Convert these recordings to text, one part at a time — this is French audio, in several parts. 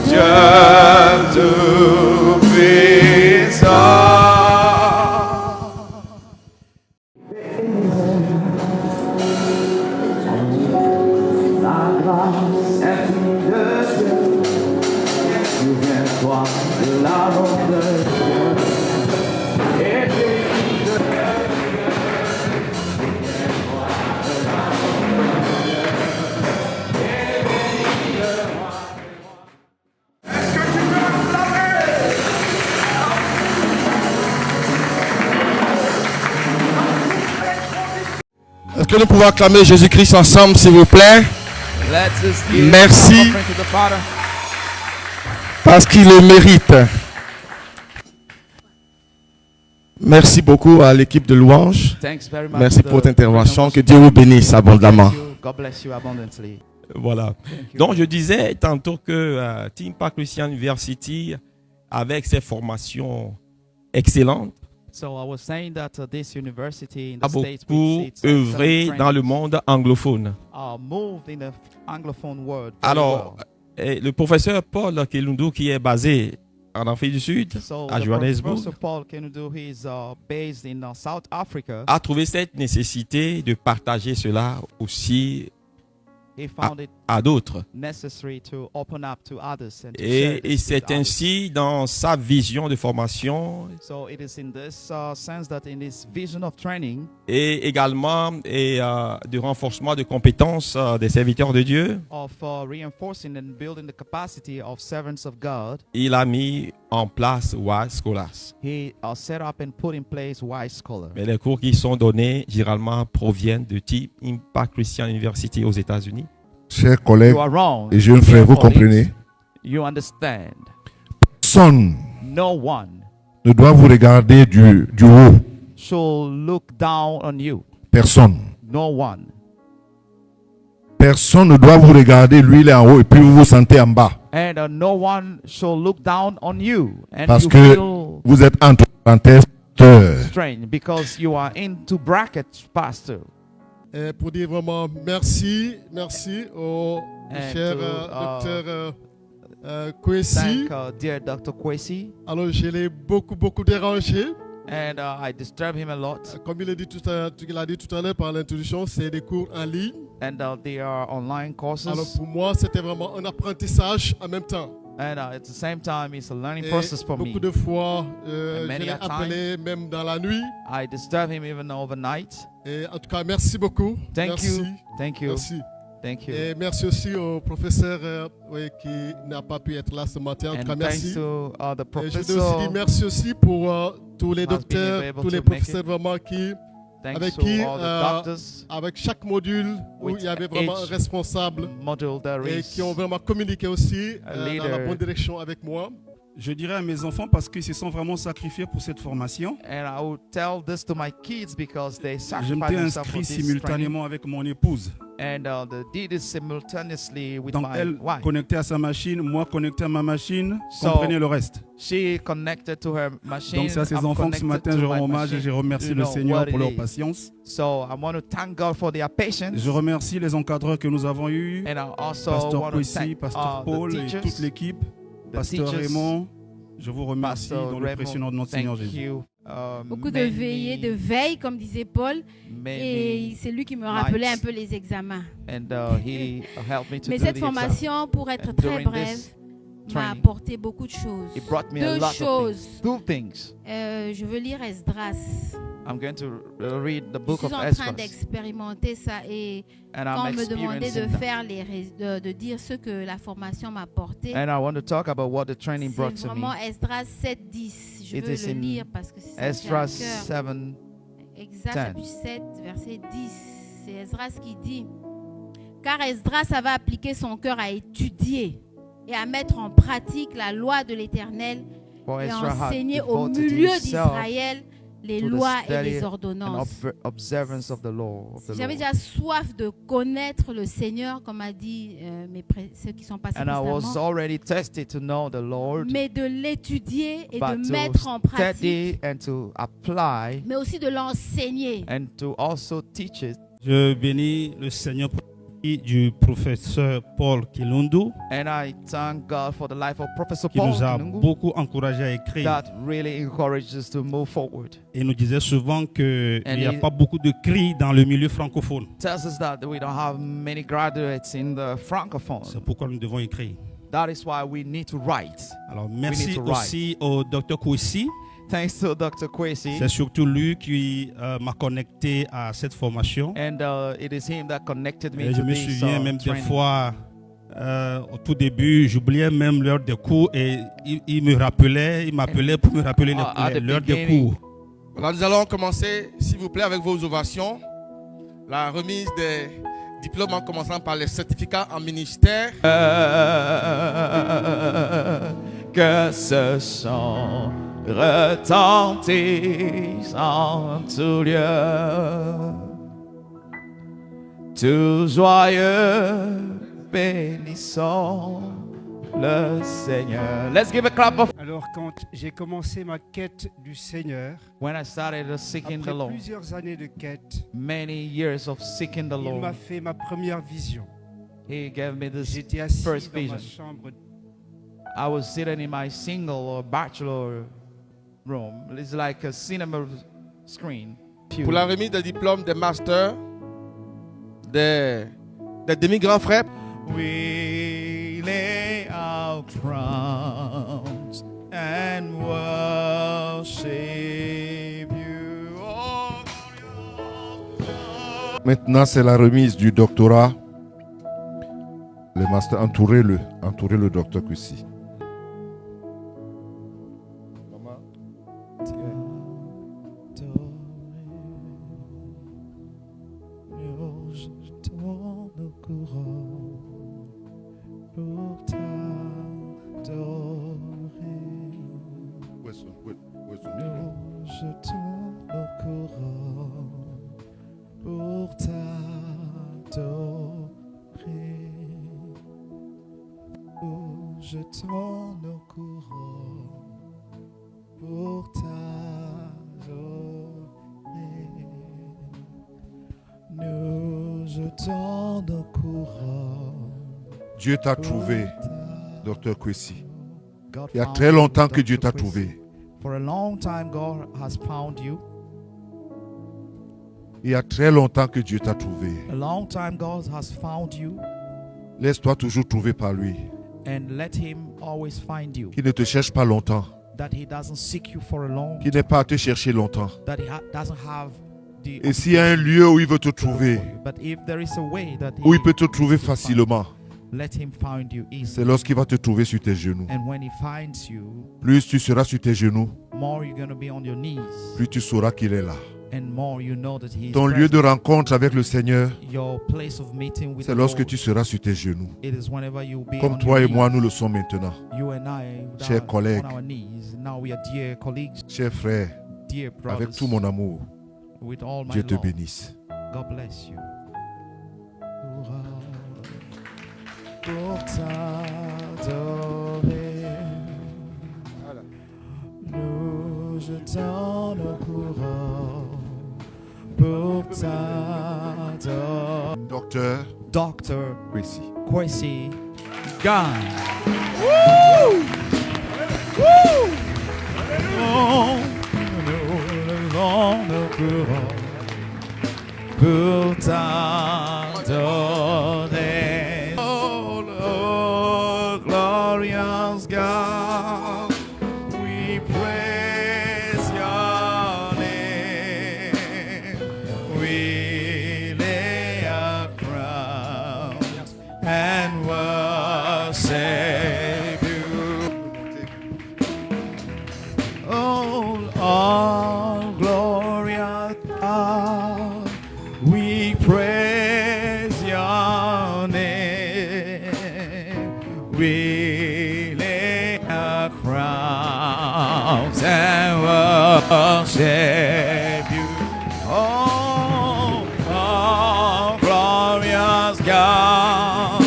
Dieu Tout-Puissant. La grâce infinie de Dieu, souviens-toi de l'amour de Dieu. Et bénis de Est-ce que nous pouvons acclamer Jésus-Christ ensemble, s'il vous plaît? Merci. Parce qu'il le mérite. Merci beaucoup à l'équipe de louange. Merci pour votre intervention. Que Dieu vous bénisse abondamment. Voilà. Donc, je disais tantôt que Team Park Christian University, avec ses formations excellentes, a beaucoup œuvré dans le monde anglophone. Alors, le professeur Paul Kelundu, qui est basé en Afrique du Sud, à Johannesburg, a trouvé cette nécessité de partager cela aussi à d'autres. Et c'est ainsi dans sa vision de formation et également de renforcement de compétences des serviteurs de Dieu, il a mis en place Wise Scholars. Mais les cours qui sont donnés généralement proviennent de Team Impact Christian University aux États-Unis. Chers collègues et jeunes frères, vous comprenez? Personne ne doit vous regarder du haut. Personne. Personne ne doit vous regarder, lui il est en haut et puis vous vous sentez en bas. Parce que vous êtes entre parenthèses. Pour dire vraiment merci au cher docteur Kwesi. Alors je l'ai beaucoup dérangé. I disturb him a lot. Comme il a dit tout à l'heure par l'introduction, c'est des cours en ligne. They are online courses. Alors pour moi, c'était vraiment un apprentissage en même temps. At the same time, it's a learning process for me. Beaucoup de fois, je l'ai appelé même dans la nuit. I disturb him even overnight. Et en tout cas, merci beaucoup. Thank you. Merci. Thank you. Et merci aussi au professeur qui n'a pas pu être là ce matin. En tout cas, merci. Et je dois aussi dire merci aussi pour tous les docteurs, tous les professeurs vraiment avec chaque module où il y avait vraiment un responsable et qui ont vraiment communiqué aussi dans la bonne direction avec moi. Je dirais à mes enfants parce qu'ils se sont vraiment sacrifiés pour cette formation. Je m'étais inscrit simultanément avec mon épouse. Donc elle connectée à sa machine, moi connecté à ma machine, comprenez le reste. Donc c'est à ces enfants que ce matin je rends hommage et je remercie le Seigneur pour leur patience. Je remercie les encadreurs que nous avons eus, Pasteur Kwesi, Pasteur Paul et toute l'équipe. Pasteur Raymond, je vous remercie dans le précieux nom de notre Seigneur Jésus. Beaucoup de veillées, de veille, comme disait Paul, et c'est lui qui me rappelait un peu les examens. Mais cette formation, pour être très brève, m'a apporté beaucoup de choses. Deux choses. Je veux lire Esdras. I'm going to read the book of Esdras. Je suis en train d'expérimenter ça et quand on me demandait de faire de dire ce que la formation m'a apporté. And I want to talk about what the training brought to me. C'est vraiment Esdras 7:10. Je veux le lire parce que c'est Esdras 7. Exact, chapitre 7, verset 10. C'est Esdras qui dit: car Esdras avait appliqué son cœur à étudier et à mettre en pratique la loi de l'Éternel et à enseigner au milieu d'Israël les lois et les ordonnances. J'avais déjà soif de connaître le Seigneur, comme a dit ceux qui sont passés précédemment. Mais de l'étudier et de mettre en pratique, mais aussi de l'enseigner. Je bénis le Seigneur pour du professeur Paul Kilundu, And I thank God for the life of Professor qui Paul nous a Kilungu, beaucoup encouragé à écrire. that really encourages us to move forward. Et nous disait souvent qu'il And n'y a he pas beaucoup de cris dans le milieu francophone. tells us that we don't have many graduates in the francophone. C'est pourquoi nous devons écrire. That is why we need to write. Alors need merci to write. aussi au Dr Kwesi. Thanks to Dr. Kwesi. C'est surtout lui qui m'a connecté à cette formation. And it is him that connected me Et je to me this souviens même des training. fois, au tout début, j'oubliais même l'heure des cours et il m'appelait pour me rappeler l'heure des cours. Alors nous allons commencer, s'il vous plaît, avec vos ovations. La remise des diplômes en commençant par les certificats en ministère. Que ce son retentisse en tout lieu, tout joyeux, bénissons le Seigneur. Let's give a clap of. Alors quand j'ai commencé ma quête du Seigneur, When I started seeking the après Lord, plusieurs années de quête, many years of seeking the il m'a Lord, fait ma première vision. He gave me this J'étais assis first dans ma vision. chambre. I was sitting in my single or bachelor room. It's like a cinema screen. Pour la remise des diplômes des masters, des demi-grands frères. We lay our crowns and worship you. Oh, Maintenant, c'est la remise du doctorat. Le master, entourez-le docteur Kwesi. Je tourne au courant pour t'adorer. Nous jetons au courant. Dieu t'a trouvé, docteur Kwesi. God Il y a found très longtemps you, que Dieu Dr. t'a Kwesi. trouvé. For a long time, God has found you. Il y a très longtemps que Dieu t'a trouvé. A long time, God has found you. Laisse-toi toujours trouver par lui. And let him always find you. Qu'il ne te cherche pas longtemps. That he doesn't seek you for a long Qu'il n'ait pas à te chercher longtemps. that he doesn't have the Et s'il y a un lieu où il veut te trouver, But if there is a way that où he il peut te trouver facilement, let him find you c'est easily. lorsqu'il va te trouver sur tes genoux. And when he finds you, Plus tu seras sur tes genoux, more you're going to be on your knees. plus tu sauras qu'il est là. And more you know that he is Ton lieu de present. rencontre avec le Seigneur, Your place of meeting with c'est the lorsque Lord, tu seras sur tes genoux. it is whenever you'll be Comme on toi your et moi, knees. nous le sommes maintenant. You and I Chers down collègues, on our knees. Now we are dear colleagues, Chers frères, dear brothers. avec tout mon amour, With all my Dieu te love. bénisse. God bless you. Pour t'adorer, nous jetons nos courants. Pour t'adorer. Docteur Dr. Kwesi. Kwesi Ghana. Pour t'adorer. Oh, glorious God, we praise your name. We lay our crowns and worship you. Oh, all glorious God, we praise your name. We lay our crowns and worship you. Oh, glorious God,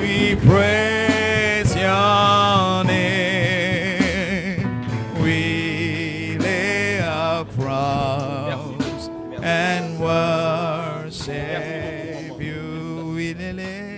we praise your name. We lay our crowns and worship you. We lay le, le.